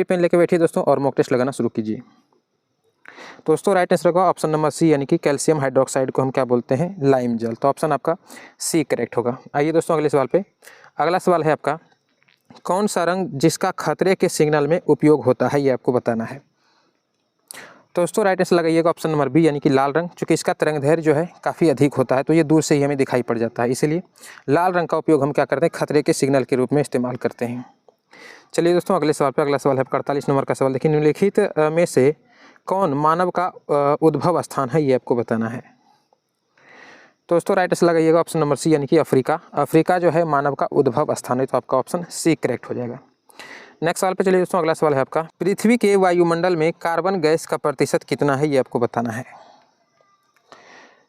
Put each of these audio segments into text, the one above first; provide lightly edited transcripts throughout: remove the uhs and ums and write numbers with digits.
Pen लेके बैठिए दोस्तों और मॉक टेस्ट लगाना शुरू कीजिए। दोस्तों राइट आंसर होगा ऑप्शन नंबर सी, यानी कि कैल्शियम हाइड्रोक्साइड को हम क्या बोलते हैं, लाइम जल। तो ऑप्शन आपका सी करेक्ट होगा। आइए दोस्तों अगले सवाल पे। अगला सवाल है आपका, कौन सा रंग जिसका खतरे के सिग्नल में उपयोग होता है, ये आपको बताना है। दोस्तों राइट आंसर लगाइएगा ऑप्शन नंबर बी, यानी कि लाल रंग। चूँकि इसका तरंगदैर्घ्य जो है काफ़ी अधिक होता है, तो ये दूर से ही हमें दिखाई पड़ जाता है, इसीलिए लाल रंग का उपयोग हम क्या करते हैं, खतरे के सिग्नल के रूप में इस्तेमाल करते हैं। चलिए दोस्तों अगले सवाल पे। अगला सवाल है 48 नंबर का सवाल। देखिए, निम्नलिखित में से कौन मानव का उद्भव स्थान है, ये आपको बताना है। दोस्तों राइट आंसर लगाइएगा ऑप्शन नंबर सी, यानी कि अफ्रीका। अफ्रीका जो है मानव का उद्भव स्थान है, तो आपका ऑप्शन सी करेक्ट हो जाएगा। नेक्स्ट सवाल पे चलिए दोस्तों। अगला सवाल है आपका, पृथ्वी के वायुमंडल में कार्बन गैस का प्रतिशत कितना है, ये आपको बताना है।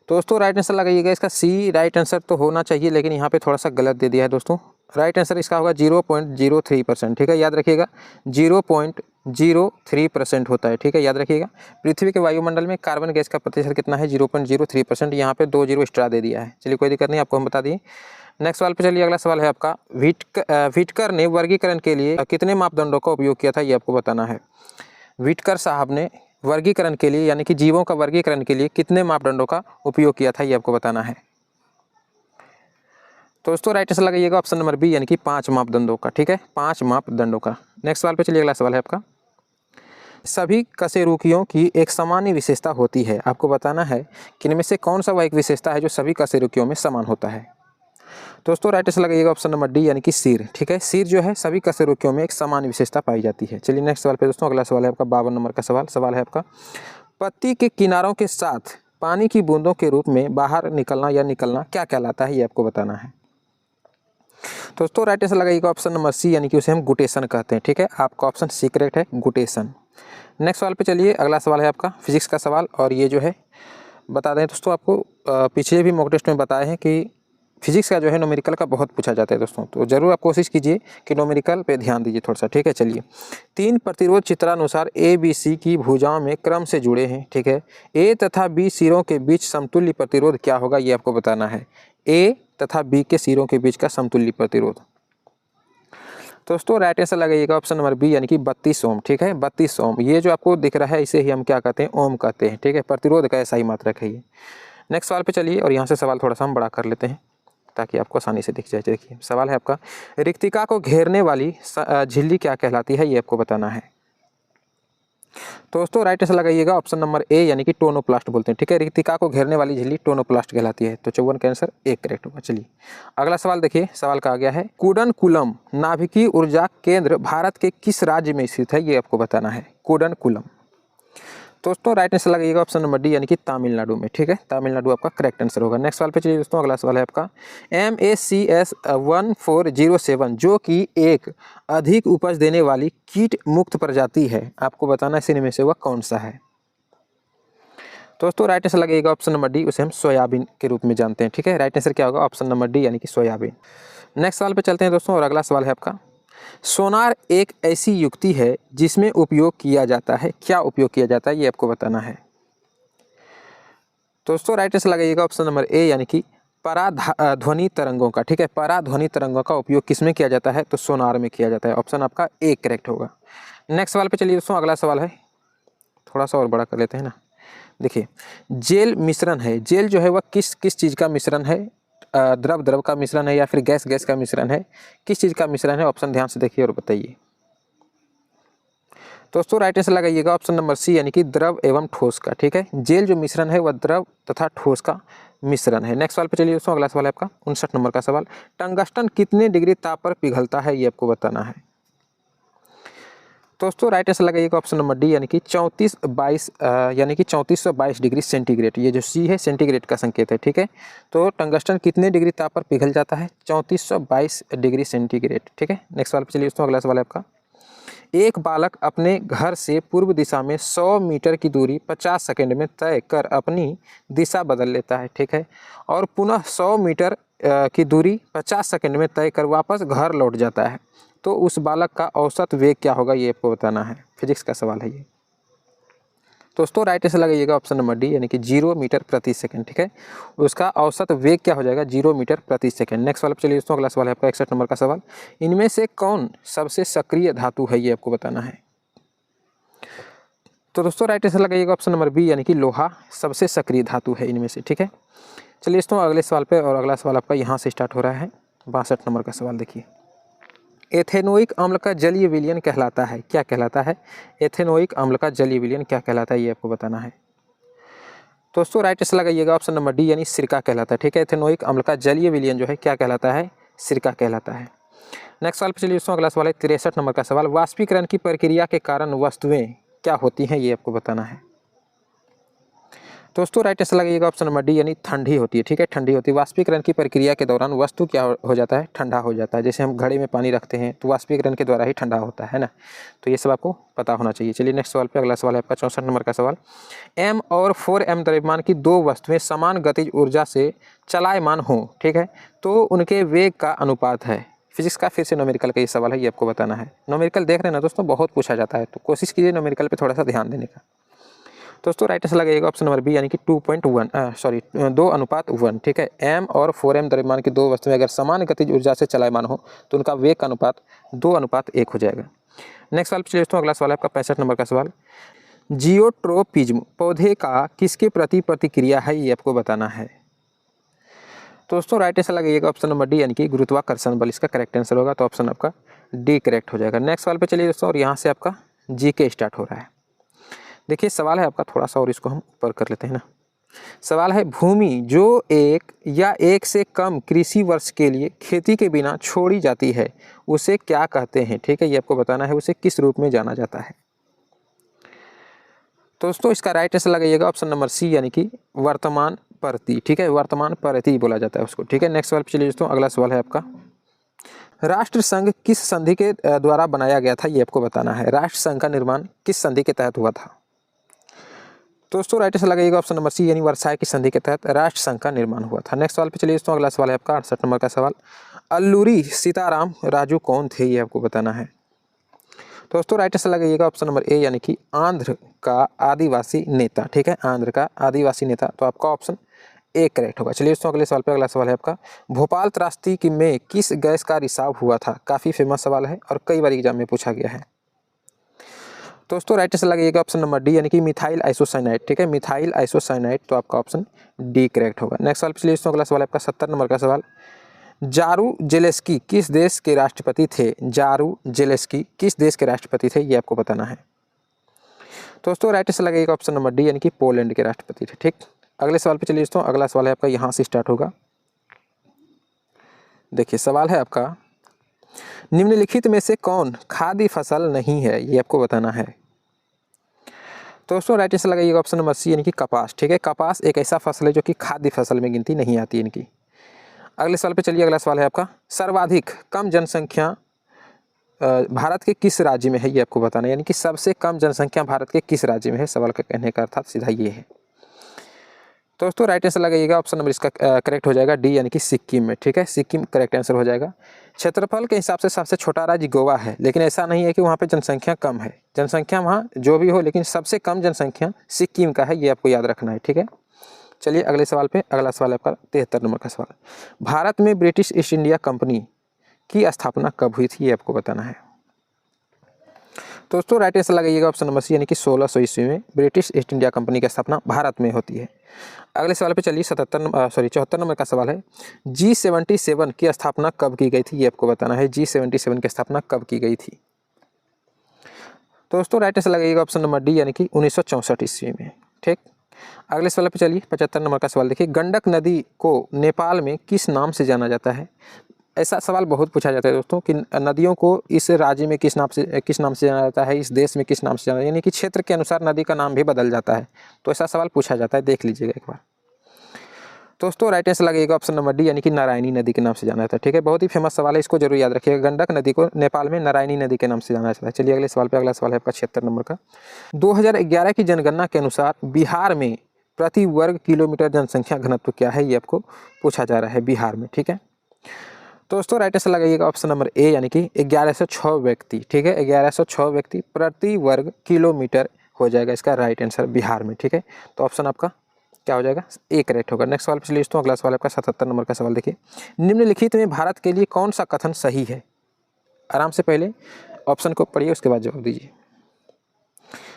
दोस्तों राइट आंसर लगाइएगा इसका सी। राइट आंसर तो होना चाहिए, लेकिन यहाँ पे थोड़ा सा गलत दे दिया है दोस्तों। राइट आंसर इसका होगा 0.03%। ठीक है, याद रखिएगा 0.03% होता है। ठीक है, याद रखिएगा। पृथ्वी के वायुमंडल में कार्बन गैस का प्रतिशत कितना है, 0.03%। यहाँ पे 2 जीरो एक्स्ट्रा दे दिया है। चलिए कोई दिक्कत नहीं, आपको हम बता दिए। नेक्स्ट सवाल पे चलिए। अगला सवाल है आपका, व्हिटकर ने वर्गीकरण के लिए कितने मापदंडों का उपयोग किया था, ये आपको बताना है। व्हिटकर साहब ने वर्गीकरण के लिए, यानी कि जीवों का वर्गीकरण के लिए कितने मापदंडों का उपयोग किया था, ये आपको बताना है। दोस्तों राइट आंसर लगाइएगा ऑप्शन नंबर बी, यानी कि 5 मापदंडों का। ठीक है, 5 मापदंडों का। नेक्स्ट सवाल पे चलिए। अगला सवाल है आपका, सभी कशेरुकियों की एक सामान्य विशेषता होती है, आपको बताना है कि इनमें से कौन सा वह एक विशेषता है जो सभी कशेरुकियों में समान होता है। दोस्तों राइट आंसर लगाइएगा ऑप्शन नंबर डी, यानी कि सिर। ठीक है, सिर जो है सभी कशेरुकियों में एक समान विशेषता पाई जाती है। चलिए नेक्स्ट सवाल पे दोस्तों। अगला सवाल है आपका 52 नंबर का सवाल। सवाल है आपका, पत्ती के किनारों के साथ पानी की बूंदों के रूप में बाहर निकलना या निकलना क्या कहलाता है, ये आपको बताना है। दोस्तों राइट आंसर लगाइएगा ऑप्शन नंबर सी, यानी कि उसे हम गुटेशन कहते हैं। ठीक है, आपका ऑप्शन सी करेक्ट है, गुटेशन। नेक्स्ट सवाल पे चलिए। अगला सवाल है आपका फिजिक्स का सवाल, और ये जो है बता दें दोस्तों, आपको पिछले भी मॉक टेस्ट में बताए हैं कि फिजिक्स का जो है न्यूमेरिकल का बहुत पूछा जाता है दोस्तों, तो ज़रूर आप कोशिश कीजिए कि न्यूमेरिकल पे ध्यान दीजिए थोड़ा सा। ठीक है, चलिए। 3 प्रतिरोध चित्रानुसार ए बी सी की भुजाओं में क्रम से जुड़े हैं। ठीक है, ए तथा बी सिरों के बीच समतुल्य प्रतिरोध क्या होगा, ये आपको बताना है। ए तथा बी के सिरों के बीच का समतुल्य प्रतिरोध। दोस्तों राइट आंसर लगाइएगा ऑप्शन नंबर बी, यानी कि 32 ओम। ठीक है, 32 ओम। ये जो आपको दिख रहा है इसे ही हम क्या कहते हैं, ओम कहते हैं। ठीक है, प्रतिरोध का ऐसा ही मात्रक है ये। नेक्स्ट सवाल पे चलिए, और यहाँ से सवाल थोड़ा सा हम बड़ा कर लेते हैं ताकि आपको आसानी से दिख जाए। देखिए सवाल है आपका, रिक्तिका को घेरने वाली झिल्ली क्या कहलाती है, ये आपको बताना है। दोस्तों राइट आंसर लगाइएगा ऑप्शन नंबर ए, यानी कि टोनोप्लास्ट बोलते हैं। ठीक है, रिक्तिका को घेरने वाली झिल्ली टोनोप्लास्ट कहलाती है। तो 54 का आंसर ए करेक्ट होगा। चलिए अगला सवाल देखिए। सवाल का आ गया है, कुडनकुलम नाभिकीय ऊर्जा केंद्र भारत के किस राज्य में स्थित है, ये आपको बताना है। कुडनकुलम। दोस्तों राइट आंसर लगाइएगा ऑप्शन नंबर डी, यानी कि तमिलनाडु में। ठीक है, तमिलनाडु आपका करेक्ट आंसर होगा। नेक्स्ट सवाल पे चलिए दोस्तों। अगला सवाल है आपका, MACS 1407 जो कि एक अधिक उपज देने वाली कीट मुक्त प्रजाति है, आपको बताना है इनमें से वह कौन सा है। दोस्तों राइट आंसर लगेगा ऑप्शन नंबर डी, उसे हम सोयाबीन के रूप में जानते हैं। ठीक है, राइट आंसर क्या होगा, ऑप्शन नंबर डी, यानी कि सोयाबीन। नेक्स्ट सवाल पे चलते हैं दोस्तों, और अगला सवाल है आपका, सोनार एक ऐसी युक्ति है जिसमें उपयोग किया जाता है, क्या उपयोग किया जाता है, ये आपको बताना है। दोस्तों राइट आंसर लगाइएगा ऑप्शन नंबर ए, यानी कि पराध्वनि तरंगों का। ठीक है, पराध्वनि तरंगों का उपयोग किसमें किया जाता है, तो सोनार में किया जाता है। ऑप्शन आपका ए करेक्ट होगा। नेक्स्ट सवाल पे चलिए दोस्तों। अगला सवाल है, थोड़ा सा और बड़ा कर लेते हैं ना। देखिए, जेल मिश्रण है, जेल जो है वह किस किस चीज़ का मिश्रण है, द्रव द्रव का मिश्रण है या फिर गैस गैस का मिश्रण है, किस चीज़ का मिश्रण है, ऑप्शन ध्यान से देखिए और बताइए। दोस्तों राइट आंसर लगाइएगा ऑप्शन नंबर सी, यानी कि द्रव एवं ठोस का। ठीक है, जेल जो मिश्रण है वह द्रव तथा ठोस का मिश्रण है। नेक्स्ट सवाल पे चलिए दोस्तों। अगला सवाल है आपका 59 नंबर का सवाल, टंगस्टन कितने डिग्री ताप पर पिघलता है, ये आपको बताना है। दोस्तों राइट आंसर लगाइएगा ऑप्शन नंबर डी, यानी कि 3422 डिग्री सेंटीग्रेड। ये जो सी है सेंटीग्रेड का संकेत है। ठीक है, तो टंगस्टन कितने डिग्री ताप पर पिघल जाता है, 3422 डिग्री सेंटीग्रेड। ठीक है, नेक्स्ट सवाल पे चलिए दोस्तों। अगला सवाल है आपका, एक बालक अपने घर से पूर्व दिशा में 100 मीटर की दूरी 50 सेकंड में तय कर अपनी दिशा बदल लेता है। ठीक है, और पुनः 100 मीटर की दूरी 50 सेकंड में तय कर वापस घर लौट जाता है, तो उस बालक का औसत वेग क्या होगा, ये आपको बताना है। फिजिक्स का सवाल है ये। दोस्तों राइट आंसर लगाइएगा ऑप्शन नंबर डी, यानी कि 0 मीटर प्रति सेकंड। ठीक है, उसका औसत वेग क्या हो जाएगा, 0 मीटर प्रति सेकंड। नेक्स्ट सवाल पे चलिए दोस्तों। अगला सवाल है आपका 61 नंबर का सवाल, इनमें से कौन सबसे सक्रिय धातु है, ये आपको बताना है। तो दोस्तों राइट आंसर लगाइएगा ऑप्शन नंबर बी यानी कि लोहा सबसे सक्रिय धातु है इनमें से। ठीक है, चलिए दोस्तों अगले सवाल पे, और अगला सवाल आपका यहाँ से स्टार्ट हो रहा है। 62 नंबर का सवाल देखिए, एथेनोइक अम्ल का जलीय विलयन कहलाता है, क्या कहलाता है? एथेनोइक अम्ल का जलीय विलयन क्या कहलाता है, ये आपको बताना है। दोस्तों राइट आंसर लगाइएगा ऑप्शन नंबर डी यानी सिरका कहलाता है। ठीक है, एथेनोइक अम्ल का जलीय विलयन जो है क्या कहलाता है? सिरका कहलाता है। नेक्स्ट सवाल पे चलिए दोस्तों, अगला सवाल है 63 नंबर का सवाल, वाष्पीकरण की प्रक्रिया के कारण वस्तुएं क्या होती हैं, ये आपको बताना है। दोस्तों राइट आंसर लगाइएगा ऑप्शन नंबर डी यानी ठंडी होती है। ठीक है, ठंडी होती है। वाष्पीकरण की प्रक्रिया के दौरान वस्तु क्या हो जाता है? ठंडा हो जाता है। जैसे हम घड़े में पानी रखते हैं तो वाष्पीकरण के द्वारा ही ठंडा होता है ना, तो ये सब आपको पता होना चाहिए। चलिए नेक्स्ट सवाल पे, अगला सवाल है आपका 64 नंबर का सवाल, m और 4m द्रव्यमान की दो वस्तुएं समान गतिज ऊर्जा से चलायमान हों, ठीक है, तो उनके वेग का अनुपात है। फिजिक्स का फिर से न्यूमेरिकल का ये सवाल है, ये आपको बताना है। न्यूमेरिकल देख रहे हैं ना दोस्तों, बहुत पूछा जाता है, तो कोशिश कीजिए न्यूमेरिकल पे थोड़ा सा ध्यान देने का। दोस्तों राइट आंसर लगेगा ऑप्शन नंबर बी यानी कि 2:1। ठीक है, m और 4m द्रव्यमान की दो वस्तुएं अगर समान गतिज ऊर्जा से चलायमान हो तो उनका वेग का अनुपात 2:1 हो जाएगा। नेक्स्ट सवाल चलिए दोस्तों, अगला सवाल है आपका 65 नंबर का सवाल, जियोट्रोपिज्म पौधे का किसके प्रति प्रतिक्रिया है, ये आपको बताना है। दोस्तों राइट आंसर लगेगा ऑप्शन नंबर डी यानी कि गुरुत्वाकर्षण बल, इसका करेक्ट आंसर होगा, तो ऑप्शन आपका डी करेक्ट हो जाएगा। नेक्स्ट सवाल पे चलिए दोस्तों, और यहाँ से आपका जीके स्टार्ट हो रहा है। देखिए सवाल है आपका थोड़ा सा, और इसको हम ऊपर कर लेते हैं ना। सवाल है, भूमि जो एक या एक से कम कृषि वर्ष के लिए खेती के बिना छोड़ी जाती है उसे क्या कहते हैं। ठीक है, ये आपको बताना है, उसे किस रूप में जाना जाता है। दोस्तों इसका राइट आंसर लगाइएगा ऑप्शन नंबर सी यानी कि वर्तमान परती। ठीक है, वर्तमान परती बोला जाता है उसको। ठीक है, नेक्स्ट सवाल पे चलिए दोस्तों, अगला सवाल है आपका, राष्ट्र संघ किस संधि के द्वारा बनाया गया था, ये आपको बताना है। राष्ट्र संघ का निर्माण किस संधि के तहत हुआ था। दोस्तों राइट आंसर लगाइएगा ऑप्शन नंबर सी यानी वर्साई की संधि के तहत राष्ट्र संघ का निर्माण हुआ था। नेक्स्ट सवाल पे चलिए दोस्तों, अगला सवाल है आपका 68 नंबर का सवाल, अल्लूरी सीताराम राजू कौन थे, ये आपको बताना है। दोस्तों राइट आंसर लगाइएगा ऑप्शन नंबर ए यानी कि आंध्र का आदिवासी नेता। ठीक है, आंध्र का आदिवासी नेता, तो आपका ऑप्शन ए करेक्ट होगा। चलिए दोस्तों अगले सवाल पे, अगला सवाल है आपका, भोपाल त्रासदी की में किस गैस का रिसाव हुआ था। काफ़ी फेमस सवाल है और कई बार एग्जाम में पूछा गया है। दोस्तों राइट आंसर लगाइएगा ऑप्शन नंबर डी यानी कि मिथाइल आइसोसाइनाइड। ठीक है, मिथाइल आइसोसाइनाइड, तो आपका ऑप्शन डी करेक्ट होगा। नेक्स्ट सवाल चलिए दोस्तों, अगला सवाल है आपका 70 नंबर का सवाल, जारूजेलेस्की किस देश के राष्ट्रपति थे। जारूजेलेस्की किस देश के राष्ट्रपति थे, ये आपको बताना है। दोस्तों राइट आंसर लगाइएगा ऑप्शन नंबर डी यानी कि पोलैंड के राष्ट्रपति थे। ठीक, अगले सवाल पे चलिए दोस्तों, अगला सवाल है आपका, यहाँ से स्टार्ट होगा। देखिए सवाल है आपका, निम्नलिखित में से कौन खाद्य फसल नहीं है, ये आपको बताना है। दोस्तों राइट आंसर लगाइएगा ऑप्शन नंबर सी यानी कि कपास। ठीक है, कपास एक ऐसा फसल है जो कि खाद्य फसल में गिनती नहीं आती इनकी। अगले सवाल पे चलिए, अगला सवाल है आपका, सर्वाधिक कम जनसंख्या भारत के किस राज्य में है, ये आपको बताना है। यानी कि सबसे कम जनसंख्या भारत के किस राज्य में है, सवाल का कहने का अर्थात सीधा ये है। दोस्तों राइट आंसर लगाइएगा ऑप्शन नंबर इसका करेक्ट हो जाएगा डी यानी कि सिक्किम में। ठीक है, सिक्किम करेक्ट आंसर हो जाएगा। क्षेत्रफल के हिसाब से सबसे छोटा राज्य गोवा है, लेकिन ऐसा नहीं है कि वहाँ पे जनसंख्या कम है, जनसंख्या वहाँ जो भी हो, लेकिन सबसे कम जनसंख्या सिक्किम का है, ये आपको याद रखना है। ठीक है, चलिए अगले सवाल पे, अगला सवाल है आपका 73 नंबर का सवाल, भारत में ब्रिटिश ईस्ट इंडिया कंपनी की स्थापना कब हुई थी, ये आपको बताना है। दोस्तों राइट आंसर लगाइएगा ऑप्शन नंबर सी यानी कि 1600 ईस्वी में ब्रिटिश ईस्ट इंडिया कंपनी की स्थापना भारत में होती है। अगले सवाल पे चलिए 74 नंबर का सवाल है, G77 की स्थापना कब की गई थी, ये आपको बताना है। G77 की स्थापना कब की गई थी। दोस्तों राइट आंसर लगाइएगा ऑप्शन नंबर डी यानी कि 1964 ईस्वी में। ठीक, अगले सवाल पे चलिए 75 नंबर का सवाल देखिए, गंडक नदी को नेपाल में किस नाम से जाना जाता है। ऐसा सवाल बहुत पूछा जाता है दोस्तों कि नदियों को इस राज्य में किस नाम से जाना जाता है, इस देश में किस नाम से जाना, यानी कि क्षेत्र के अनुसार नदी का नाम भी बदल जाता है, तो ऐसा सवाल पूछा जाता है, देख लीजिएगा एक बार। दोस्तों राइट आंसर लगेगा ऑप्शन नंबर डी यानी कि नारायणी नदी के नाम से जाना जाता है। ठीक है, बहुत ही फेमस सवाल है, इसको जरूर याद रखिएगा। गंडक नदी को नेपाल में नारायणी नदी के नाम से जाना जाता है। चलिए अगले सवाल पे, अगला सवाल है आपका 76 नंबर का, 2011 की जनगणना के अनुसार बिहार में प्रति वर्ग किलोमीटर जनसंख्या घनत्व क्या है, ये आपको पूछा जा रहा है बिहार में। ठीक है, दोस्तों राइट आंसर लगाइएगा ऑप्शन नंबर ए यानी कि 1106 व्यक्ति। ठीक है, 1106 व्यक्ति प्रति वर्ग किलोमीटर हो जाएगा इसका राइट आंसर बिहार में। ठीक है, तो ऑप्शन आपका क्या हो जाएगा, ए करेक्ट होगा। नेक्स्ट सवाल पे चलिए दोस्तों, अगला सवाल आपका 77 नंबर का सवाल देखिए, निम्नलिखित में भारत के लिए कौन सा कथन सही है। आराम से पहले ऑप्शन को पढ़िए, उसके बाद जवाब दीजिए।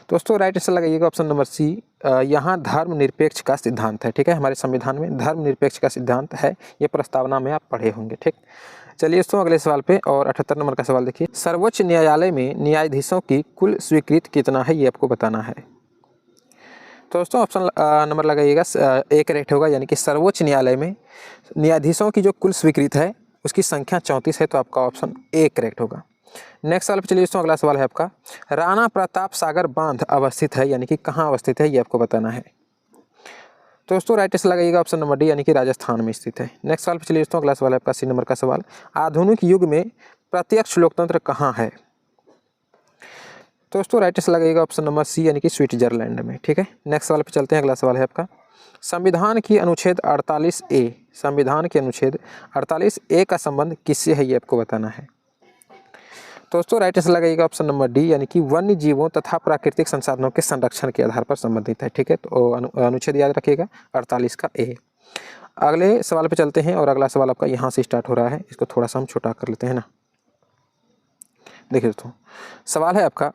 दोस्तों राइट आंसर लगाइएगा ऑप्शन नंबर सी। यहाँ धर्मनिरपेक्ष का सिद्धांत है, ठीक है। हमारे संविधान में धर्मनिरपेक्ष का सिद्धांत है, ये प्रस्तावना में आप पढ़े होंगे, ठीक। चलिए दोस्तों अगले सवाल पे, और 78 नंबर का सवाल देखिए। सर्वोच्च न्यायालय में न्यायाधीशों की कुल स्वीकृति कितना है, ये आपको बताना है। तो दोस्तों ऑप्शन नंबर लगाइएगा ए करेक्ट होगा, यानी कि सर्वोच्च न्यायालय में न्यायाधीशों की जो कुल स्वीकृति है उसकी संख्या 34 है, तो आपका ऑप्शन ए करेक्ट होगा। नेक्स्ट सवाल पे चलिए दोस्तों, अगला सवाल है आपका, राणा प्रताप सागर बांध अवस्थित है, यानी कि कहाँ अवस्थित है, ये आपको बताना है। तो दोस्तों राइट आंसर लगाइएगा ऑप्शन नंबर डी, यानी कि राजस्थान में स्थित है। नेक्स्ट सवाल पे चलिए दोस्तों, अगला सवाल है आपका सी नंबर का सवाल, आधुनिक युग में प्रत्यक्ष लोकतंत्र कहाँ है। तो दोस्तों राइट आंसर लगाइएगा ऑप्शन नंबर सी, यानी कि स्विट्जरलैंड में, ठीक है। नेक्स्ट सवाल पे चलते हैं, अगला सवाल है आपका, संविधान की अनुच्छेद 48A, संविधान के अनुच्छेद 48A का संबंध किससे है, ये आपको बताना है। तो दोस्तों राइट आंसर लगाइएगा ऑप्शन नंबर डी, यानी कि वन्य जीवों तथा प्राकृतिक संसाधनों के संरक्षण के आधार पर संबंधित है, ठीक है। तो अनुच्छेद याद रखिएगा 48 का ए। अगले सवाल पे चलते हैं, और अगला सवाल आपका यहाँ से स्टार्ट हो रहा है, इसको थोड़ा सा हम छोटा कर लेते हैं ना। देखिए दोस्तों सवाल है आपका,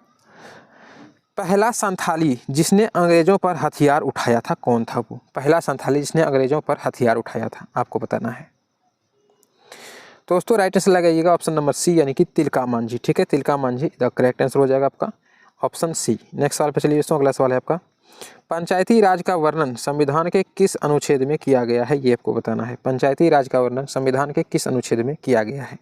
पहला संथाली जिसने अंग्रेजों पर हथियार उठाया था कौन था वो। पहला संथाली जिसने अंग्रेजों पर हथियार उठाया था, आपको बताना है। तो दोस्तों राइट आंसर लगाइएगा ऑप्शन नंबर सी, यानी कि तिलका मांझी, ठीक है। Tilka Manjhi the correct answer हो जाएगा आपका ऑप्शन सी। नेक्स्ट सवाल पे चलिए दोस्तों, अगला सवाल है आपका, पंचायती राज का वर्णन संविधान के किस अनुच्छेद में किया गया है, ये आपको बताना है। पंचायती राज का वर्णन संविधान के किस अनुच्छेद में किया गया है।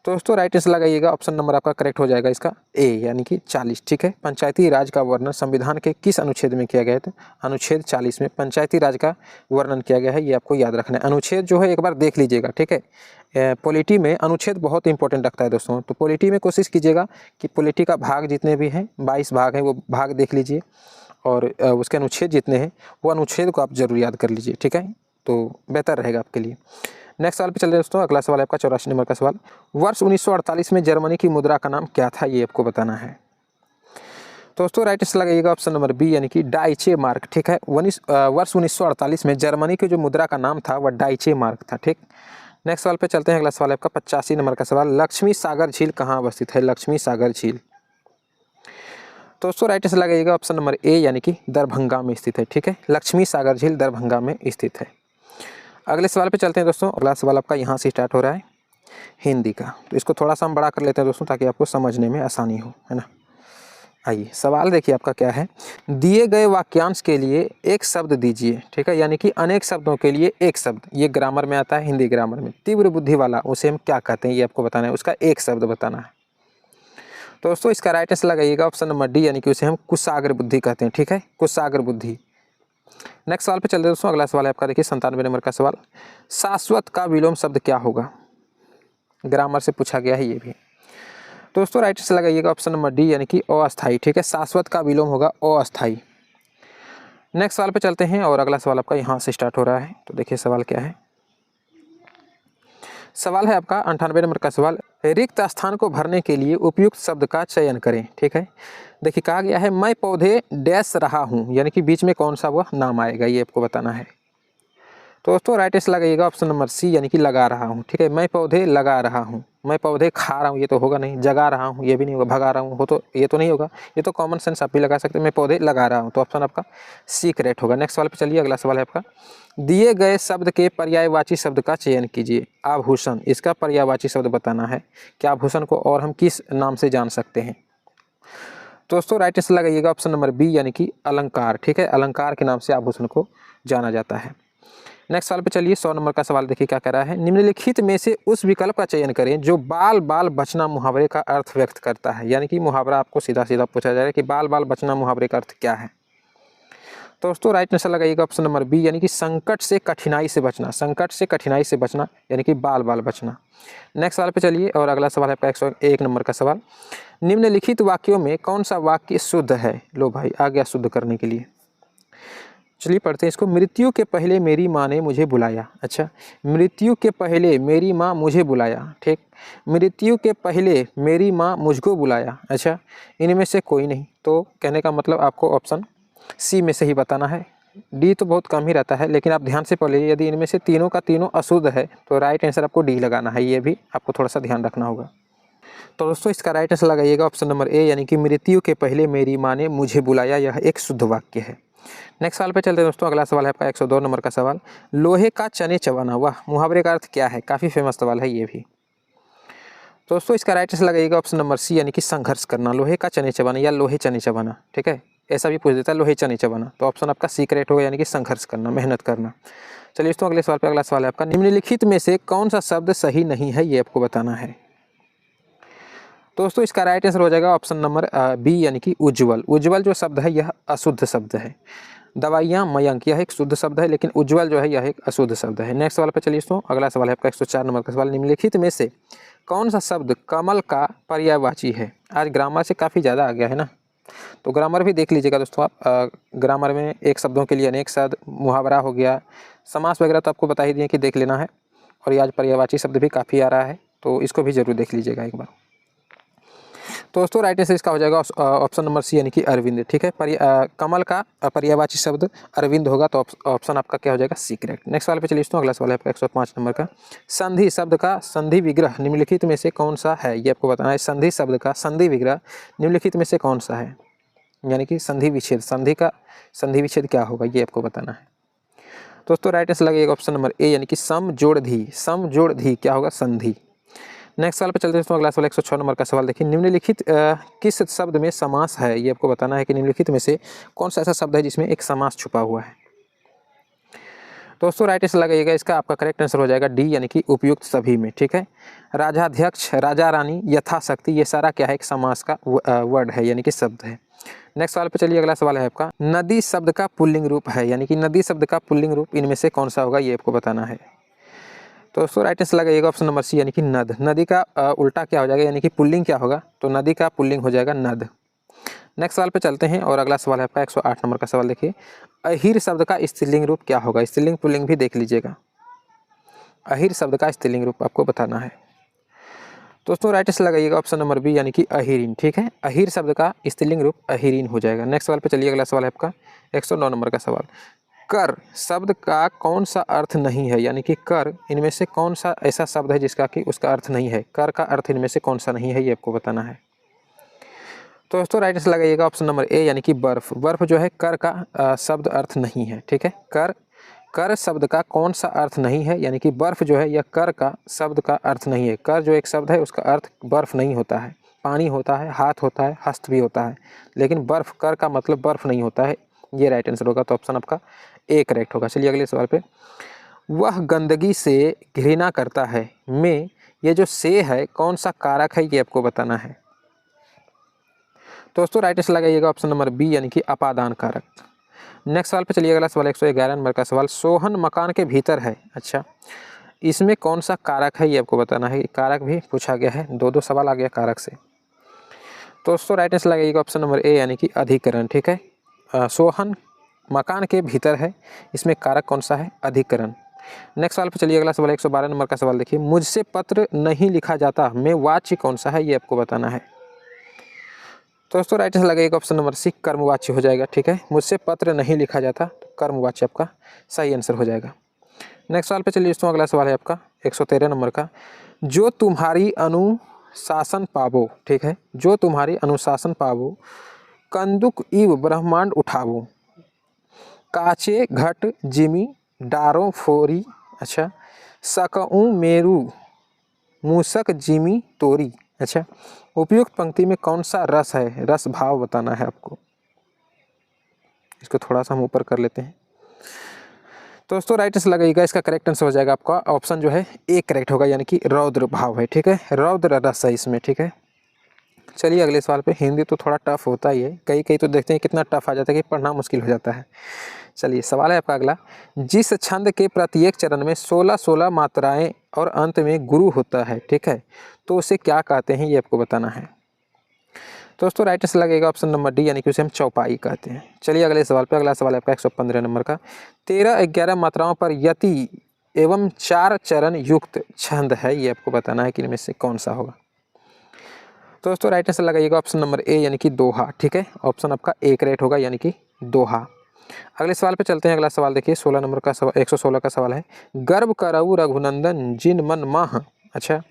तो दोस्तों राइट आंसर लगाइएगा ऑप्शन नंबर आपका करेक्ट हो जाएगा इसका ए, यानी कि 40, ठीक है। पंचायती राज का वर्णन संविधान के किस अनुच्छेद में किया गया है, तो अनुच्छेद 40 में पंचायती राज का वर्णन किया गया है, ये आपको याद रखना है। अनुच्छेद जो है एक बार देख लीजिएगा, ठीक है। पॉलिटी में अनुच्छेद बहुत इंपॉर्टेंट रखता है दोस्तों, तो पॉलिटी में कोशिश कीजिएगा कि पॉलिटी का भाग जितने भी हैं 22 भाग हैं, वो भाग देख लीजिए, और उसके अनुच्छेद जितने हैं वो अनुच्छेद को आप जरूर याद कर लीजिए, ठीक है, तो बेहतर रहेगा आपके लिए। नेक्स्ट सवाल पे चल रहे हैं दोस्तों, अगला सवाल है आपका 84 नंबर का सवाल, वर्ष 1948 में जर्मनी की मुद्रा का नाम क्या था, ये आपको बताना है। तो दोस्तों राइट आंसर लगाइएगा ऑप्शन नंबर बी, यानी कि डाइचे मार्क, ठीक है। वर्ष 1948 में जर्मनी की जो मुद्रा का नाम था वह डाइचे मार्क था, ठीक। नेक्स्ट सवाल पे चलते हैं, अगला सवाल है आपका 85 नंबर का सवाल, लक्ष्मी सागर झील कहाँ अवस्थित है, लक्ष्मी सागर झील। तो दोस्तों राइट आंसर लगाइएगा ऑप्शन नंबर ए, यानी कि दरभंगा में स्थित है, ठीक है। लक्ष्मी सागर झील दरभंगा में स्थित है। अगले सवाल पे चलते हैं दोस्तों, अगला सवाल आपका यहाँ से स्टार्ट हो रहा है हिंदी का, तो इसको थोड़ा सा हम बड़ा कर लेते हैं दोस्तों, ताकि आपको समझने में आसानी हो, है ना। आइए सवाल देखिए आपका क्या है, दिए गए वाक्यांश के लिए एक शब्द दीजिए, ठीक है, यानी कि अनेक शब्दों के लिए एक शब्द, ये ग्रामर में आता है, हिंदी ग्रामर में। तीव्र बुद्धि वाला उसे हम क्या कहते हैं, ये आपको बताना है, उसका एक शब्द बताना है। तो दोस्तों इसका राइट आंसर लगाइएगा ऑप्शन नंबर डी, यानी कि उसे हम कुशाग्र बुद्धि कहते हैं, ठीक है, कुशाग्र बुद्धि। नेक्स्ट सवाल पे चल रहे दोस्तों, अगला सवाल है आपका देखिए 97 नंबर का सवाल, शाश्वत का विलोम शब्द क्या होगा, ग्रामर से पूछा गया है ये भी। तो दोस्तों राइट आंसर लगाइएगा ऑप्शन नंबर डी, यानी कि अस्थाई, ठीक है। शाश्वत का विलोम होगा अस्थाई। नेक्स्ट सवाल पे चलते हैं, और अगला सवाल आपका यहाँ से स्टार्ट हो रहा है, तो देखिए सवाल क्या है। सवाल है आपका 98 नंबर का सवाल, रिक्त स्थान को भरने के लिए उपयुक्त शब्द का चयन करें, ठीक है। देखिए कहा गया है मैं पौधे डैश रहा हूँ, यानी कि बीच में कौन सा वह नाम आएगा, ये आपको बताना है। तो दोस्तों राइट आंसर लगाइएगा ऑप्शन नंबर सी, यानी कि लगा रहा हूँ, ठीक है। मैं पौधे लगा रहा हूँ, मैं पौधे खा रहा हूँ, ये तो होगा नहीं। जगा रहा हूँ, ये भी नहीं होगा। भगा रहा हूँ, हो तो ये तो नहीं होगा, ये तो कॉमन सेंस आप भी लगा सकते हैं। मैं पौधे लगा रहा हूँ, तो ऑप्शन आपका सी करेक्ट होगा। नेक्स्ट सवाल पे चलिए, अगला सवाल है आपका, दिए गए शब्द के पर्यायवाची शब्द का चयन कीजिए। आभूषण, इसका पर्यायवाची शब्द बताना है कि आभूषण को और हम किस नाम से जान सकते हैं। दोस्तों राइट आंसर लगाइएगा ऑप्शन नंबर बी, यानी कि अलंकार, ठीक है। अलंकार के नाम से आभूषण को जाना जाता है। नेक्स्ट सवाल पे चलिए 100 नंबर का सवाल देखिए क्या कह रहा है, निम्नलिखित में से उस विकल्प का चयन करें जो बाल बाल बचना मुहावरे का अर्थ व्यक्त करता है। यानी कि मुहावरा आपको सीधा सीधा पूछा जाएगा कि बाल बाल बचना मुहावरे का अर्थ क्या है। तो दोस्तों राइट आंसर लगाइएगा ऑप्शन नंबर बी, यानी कि संकट से कठिनाई से बचना, संकट से कठिनाई से बचना, यानी कि बाल बाल बचना। नेक्स्ट सवाल पे चलिए, और अगला सवाल है आपका 101 नंबर का सवाल, निम्नलिखित वाक्यों में कौन सा वाक्य शुद्ध है। लो भाई आ गया शुद्ध करने के लिए, चलिए पढ़ते हैं इसको। मृत्यु के पहले मेरी माँ ने मुझे बुलाया। अच्छा, मृत्यु के पहले मेरी माँ मुझे बुलाया, ठीक। मृत्यु के पहले मेरी माँ मुझको बुलाया। अच्छा, इनमें से कोई नहीं, तो कहने का मतलब आपको ऑप्शन सी में से ही बताना है। डी तो बहुत कम ही रहता है, लेकिन आप ध्यान से पढ़ लीजिए, यदि इनमें से तीनों का तीनों अशुद्ध है तो राइट आंसर आपको डी लगाना है, ये भी आपको थोड़ा सा ध्यान रखना होगा। तो दोस्तों इसका राइट आंसर लगाइएगा ऑप्शन नंबर ए, यानी कि मृत्यु के पहले मेरी माँ ने मुझे बुलाया, यह एक शुद्ध वाक्य है। नेक्स्ट सवाल पे चलते हैं दोस्तों। अगला सवाल है आपका 102 नंबर का सवाल। लोहे का चने चबाना, वाह, मुहावरे का अर्थ क्या है? काफ़ी फेमस सवाल है ये भी। दोस्तों इसका राइट आंसर लगाइएगा ऑप्शन नंबर सी, यानी कि संघर्ष करना। लोहे का चने चबाना या लोहे चने चबाना, ठीक है, ऐसा भी पूछ देता है, लोहे चने चबाना। तो ऑप्शन आपका सी करेक्ट होगा, यानी कि संघर्ष करना, मेहनत करना। चलिए दोस्तों अगले सवाल पे। अगला सवाल है आपका, निम्नलिखित में से कौन सा शब्द सही नहीं है, ये आपको बताना है। दोस्तों इसका राइट आंसर हो जाएगा ऑप्शन नंबर बी, यानी कि उज्ज्वल। उज्ज्वल जो शब्द है यह अशुद्ध शब्द है। दवाइयाँ मयंक, यह एक शुद्ध शब्द है, लेकिन उज्ज्वल जो है यह एक अशुद्ध शब्द है। नेक्स्ट सवाल पे चलिए दोस्तों। अगला सवाल है आपका 104 नंबर का सवाल। निम्नलिखित में से कौन सा शब्द कमल का पर्यायवाची है? आज ग्रामर से काफ़ी ज़्यादा आ गया है ना, तो ग्रामर भी देख लीजिएगा दोस्तों आप। ग्रामर में एक शब्दों के लिए अनेक शब्द, मुहावरा हो गया, समास वगैरह तो आपको बता ही दिए कि देख लेना है। और ये आज पर्यायवाची शब्द भी काफ़ी आ रहा है, तो इसको भी जरूर देख लीजिएगा एक बार। तो दोस्तों राइट आंसर इसका हो जाएगा ऑप्शन नंबर सी, यानी कि अरविंद, ठीक है। कमल का पर्यायवाची शब्द अरविंद होगा, तो ऑप्शन आपका क्या हो जाएगा? C correct. नेक्स्ट सवाल पे चलिए दोस्तों। अगला सवाल है आपका 105 नंबर का। संधि शब्द का संधि विग्रह निम्नलिखित में से कौन सा है, ये आपको बताना है। संधि शब्द का संधि विग्रह निम्नलिखित में से कौन सा है, यानी कि संधि विच्छेद। संधि का संधि विच्छेद क्या होगा, ये आपको बताना है। दोस्तों राइट आंसर लगेगा ऑप्शन नंबर ए, यानी कि सम जोड़ धी। सम जोड़ धी क्या होगा? संधि। नेक्स्ट सवाल पे चलते हैं दोस्तों। अगला सवाल 106 नंबर का सवाल देखिए। निम्नलिखित किस शब्द में समास है, ये आपको बताना है कि निम्नलिखित में से कौन सा ऐसा शब्द है जिसमें एक समास छुपा हुआ है। दोस्तों राइट आंसर लगाइएगा, इसका आपका करेक्ट आंसर हो जाएगा डी, यानी कि उपयुक्त सभी में, ठीक है। राजाध्यक्ष, राजा रानी, यथाशक्ति, ये सारा क्या है? एक समास का वर्ड है, यानी कि शब्द है। नेक्स्ट सवाल पे चलिए। अगला सवाल है आपका, नदी शब्द का पुल्लिंग रूप है, यानी कि नदी शब्द का पुल्लिंग रूप इनमें से कौन सा होगा, ये आपको बताना है। तो दोस्तों राइट आंसर लगाइएगा ऑप्शन नंबर सी, यानी कि नद। नदी का उल्टा क्या हो जाएगा, यानी कि पुल्लिंग क्या होगा? तो नदी का पुल्लिंग हो जाएगा नद। नेक्स्ट सवाल पे चलते हैं और अगला सवाल है आपका 108 नंबर का सवाल देखिए। अहिर शब्द का स्त्रीलिंग रूप क्या होगा? स्त्रीलिंग पुल्लिंग भी देख लीजिएगा। अहिर शब्द का स्त्रीलिंग रूप आपको बताना है। दोस्तों राइट आंसर लगाइएगा ऑप्शन नंबर बी, यानी कि अहिरीन, ठीक है। अहिर शब्द का स्त्रीलिंग रूप अहिरीन हो जाएगा। नेक्स्ट सवाल पे चलिए। अगला सवाल है आपका 109 नंबर का सवाल। कर शब्द का कौन सा अर्थ नहीं है, यानी कि कर इनमें से कौन सा ऐसा शब्द है जिसका कि उसका अर्थ नहीं है? कर का अर्थ इनमें से कौन सा नहीं है, ये आपको बताना है। तो दोस्तों राइट आंसर लगाइएगा ऑप्शन नंबर ए, यानी कि बर्फ। बर्फ जो है कर का शब्द अर्थ नहीं है, ठीक है। कर शब्द का कौन सा अर्थ नहीं है, यानी कि बर्फ जो है यह कर का शब्द का अर्थ नहीं है। कर जो एक शब्द है उसका अर्थ बर्फ नहीं होता है। पानी होता है, हाथ होता है, हस्त भी होता है, लेकिन बर्फ, कर का मतलब बर्फ नहीं होता है। ये राइट आंसर होगा, तो ऑप्शन आपका ए करेक्ट होगा। चलिए अगले सवाल पे। वह गंदगी से घृणा करता है में ये जो से है कौन सा कारक है, ये आपको बताना है। दोस्तों राइट आंसर लगाइएगा ऑप्शन नंबर बी, यानी कि अपादान कारक। नेक्स्ट सवाल पे चलिए। अगला सवाल 111 नंबर का सवाल। सोहन मकान के भीतर है, अच्छा, इसमें कौन सा कारक है, ये आपको बताना है। कारक भी पूछा गया है, दो सवाल आ गया कारक से। दोस्तों राइट आंसर लगाइएगा ऑप्शन नंबर ए, यानी कि अधिकरण, ठीक है। सोहन मकान के भीतर है, इसमें कारक कौन सा है? अधिकरण। नेक्स्ट सवाल पे चलिए। अगला सवाल 112 नंबर का सवाल देखिए। मुझसे पत्र नहीं लिखा जाता में वाच्य कौन सा है, ये आपको बताना है। तो दोस्तों राइट आंसर लगाइएगा ऑप्शन नंबर सी, कर्मवाच्य हो जाएगा, ठीक है। मुझसे पत्र नहीं लिखा जाता, तो कर्मवाच्य आपका सही आंसर हो जाएगा। नेक्स्ट सवाल पे चलिए दोस्तों। अगला सवाल है आपका 113 नंबर का। जो तुम्हारी अनुशासन पावो, ठीक है, जो तुम्हारी अनुशासन पावो, कंदुक इव ब्रह्मांड उठावो, काचे घट जिमी डारो फोरी, अच्छा, सकऊँ मेरू मूसक जिमी तोरी, अच्छा, उपयुक्त पंक्ति में कौन सा रस है? रस भाव बताना है आपको। इसको थोड़ा सा हम ऊपर कर लेते हैं। दोस्तों राइट आंसर लगाइएगा, इसका करेक्ट आंसर हो जाएगा आपका ऑप्शन जो है ए करेक्ट होगा, यानी कि रौद्र भाव है, ठीक है। रौद्र रस है इसमें, ठीक है। चलिए अगले सवाल पे। हिंदी तो थोड़ा टफ होता ही है, कई तो देखते हैं कितना टफ आ जाता है कि पढ़ना मुश्किल हो जाता है। चलिए सवाल है आपका अगला। जिस छंद के प्रत्येक चरण में 16 मात्राएं और अंत में गुरु होता है, ठीक है, तो उसे क्या कहते हैं, ये आपको बताना है। दोस्तों राइट आंसर लगेगा ऑप्शन नंबर डी, यानी कि उसे हम चौपाई कहते हैं। चलिए अगले सवाल पे। अगला सवाल है आपका 115 नंबर का। 13-11 मात्राओं पर यति एवं 4 चरण युक्त छंद है, ये आपको बताना है कि इनमें से कौन सा होगा। दोस्तों राइट आंसर लगाइएगा ऑप्शन नंबर ए, यानी कि दोहा, ठीक है। ऑप्शन आपका ए करेक्ट होगा, यानी कि दोहा। अगले सवाल पे चलते हैं। अगला सवाल देखिए 16 नंबर का सवाल, 116 का सवाल है। गर्भ करऊ रघुनंदन जिन मन माह, अच्छा,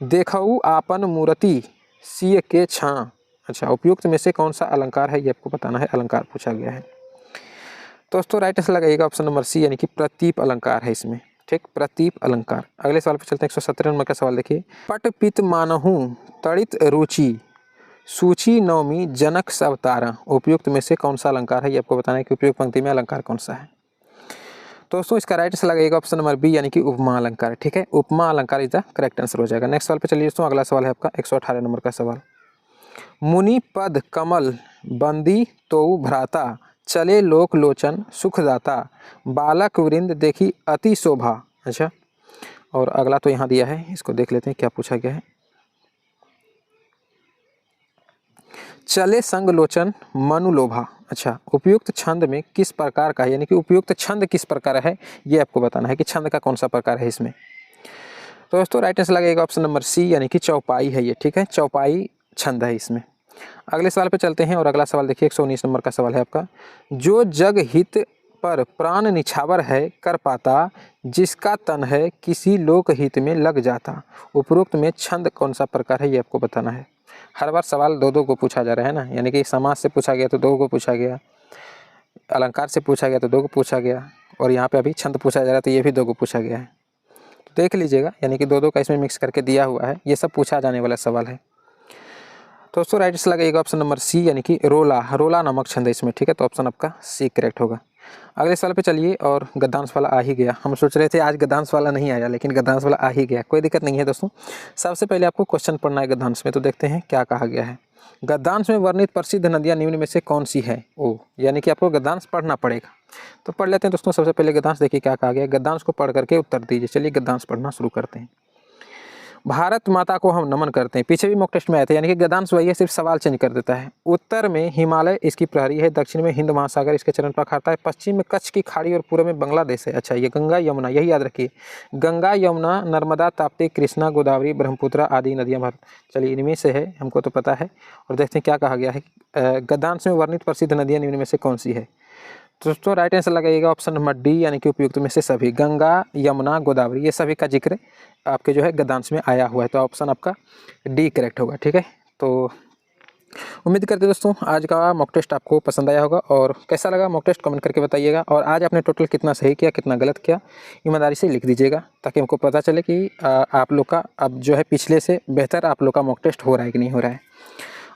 देखऊ आपन मूर्ति सी के छां। अच्छा, उपयुक्त में से कौन सा अलंकार है, ये आपको बताना है, अलंकार पूछा गया है। दोस्तों राइट आंसर लगाइएगा ऑप्शन नंबर सी यानी कि प्रतीप अलंकार है इसमें, ठीक, प्रतीप अलंकार। अगले सवाल पे चलते हैं, 117 नंबर का सवाल देखिए। पट पित मानहु तड़ित रुचि सूची नवमी जनक सवतारा, उपयुक्त में से कौन सा अलंकार है, ये आपको बताना है कि उपयुक्त पंक्ति में अलंकार कौन सा है। दोस्तों इसका राइट आंसर लगेगा ऑप्शन नंबर बी यानी कि उपमा अलंकार, ठीक है, उपमा अलंकार इज द करेक्ट आंसर हो जाएगा। नेक्स्ट सवाल पे चलिए दोस्तों, अगला सवाल है आपका 118 नंबर का सवाल। मुनि पद कमल बंदी तो भ्राता चले लोक लोचन सुखदाता बालक वृंद देखी अति शोभा। अच्छा, और अगला तो यहाँ दिया है, इसको देख लेते हैं क्या पूछा गया है। चले संग लोचन मनु लोभा। अच्छा, उपयुक्त छंद में किस प्रकार का है, यानी कि उपयुक्त छंद किस प्रकार है, ये आपको बताना है कि छंद का कौन सा प्रकार है इसमें। तो दोस्तों राइट आंसर लगेगा ऑप्शन नंबर सी यानी कि चौपाई है ये, ठीक है, चौपाई छंद है इसमें। अगले सवाल पे चलते हैं और अगला सवाल देखिए 119 नंबर का सवाल है आपका। जो जग हित पर प्राण निछावर है कर पाता जिसका तन है किसी लोक हित में लग जाता, उपरोक्त में छंद कौन सा प्रकार है, ये आपको बताना है। हर बार सवाल दो दो को पूछा जा रहा है ना, यानी कि समास से पूछा गया तो दो को पूछा गया, अलंकार से पूछा गया तो दो को पूछा गया, और यहाँ पे अभी छंद पूछा जा रहा है तो ये भी दो को पूछा गया है। तो देख लीजिएगा, यानी कि दो दो का इसमें मिक्स करके दिया हुआ है, ये सब पूछा जाने वाला सवाल है। तो दोस्तों राइट आंसर लगेगा ऑप्शन नंबर सी यानी कि रोला, रोला नामक छंद है इसमें, ठीक है, तो ऑप्शन आपका सी करेक्ट होगा। अगले सवाल पे चलिए, और गद्यांश वाला आ ही गया। हम सोच रहे थे आज गद्यांश वाला नहीं आया, लेकिन गद्यांश वाला आ ही गया, कोई दिक्कत नहीं है दोस्तों। सबसे पहले आपको क्वेश्चन पढ़ना है गद्यांश में, तो देखते हैं क्या कहा गया है। गद्यांश में वर्णित प्रसिद्ध नदियाँ निम्न में से कौन सी है, ओ, यानी कि आपको गद्यांश पढ़ना पड़ेगा। तो पढ़ लेते हैं दोस्तों। सबसे पहले गद्यांश देखिए क्या कहा गया, गद्यांश को पढ़ करके उत्तर दीजिए। चलिए गद्यांश पढ़ना शुरू करते हैं। भारत माता को हम नमन करते हैं, पीछे भी मॉक टेस्ट में आए थे, यानी कि गद्यांश वही है, सिर्फ सवाल चेंज कर देता है। उत्तर में हिमालय इसकी प्रहरी है, दक्षिण में हिंद महासागर इसके चरण पखारता है, पश्चिम में कच्छ की खाड़ी और पूर्व में बांग्लादेश है। अच्छा, ये गंगा यमुना, यही याद रखिए, गंगा यमुना नर्मदा ताप्ती कृष्णा गोदावरी ब्रह्मपुत्र आदि नदियाँ भारत, चलिए इनमें से है, हमको तो पता है। और देखते हैं क्या कहा गया है, गद्यांश में वर्णित प्रसिद्ध नदियाँ निम्न में से कौन सी है। दोस्तों राइट आंसर लगाइएगा ऑप्शन नंबर डी यानी कि उपयुक्त में से सभी, गंगा यमुना गोदावरी, ये सभी का जिक्र आपके जो है गद्यांश में आया हुआ है, तो ऑप्शन आपका डी करेक्ट होगा, ठीक है। तो उम्मीद करते दोस्तों आज का मॉक टेस्ट आपको पसंद आया होगा, और कैसा लगा मॉक टेस्ट कमेंट करके बताइएगा। और आज आपने टोटल कितना सही किया कितना गलत किया ईमानदारी से लिख दीजिएगा, ताकि हमको पता चले कि आप लोग का अब जो है पिछले से बेहतर आप लोग का मॉक टेस्ट हो रहा है कि नहीं हो रहा है।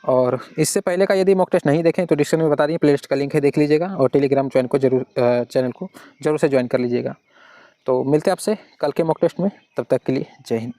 और इससे पहले का यदि मॉक टेस्ट नहीं देखें तो डिस्क्रिप्शन में बता दिए, प्लेलिस्ट का लिंक है, देख लीजिएगा। और टेलीग्राम चैनल को जरूर से ज्वाइन कर लीजिएगा। तो मिलते हैं आपसे कल के मॉक टेस्ट में, तब तक के लिए जय हिंद।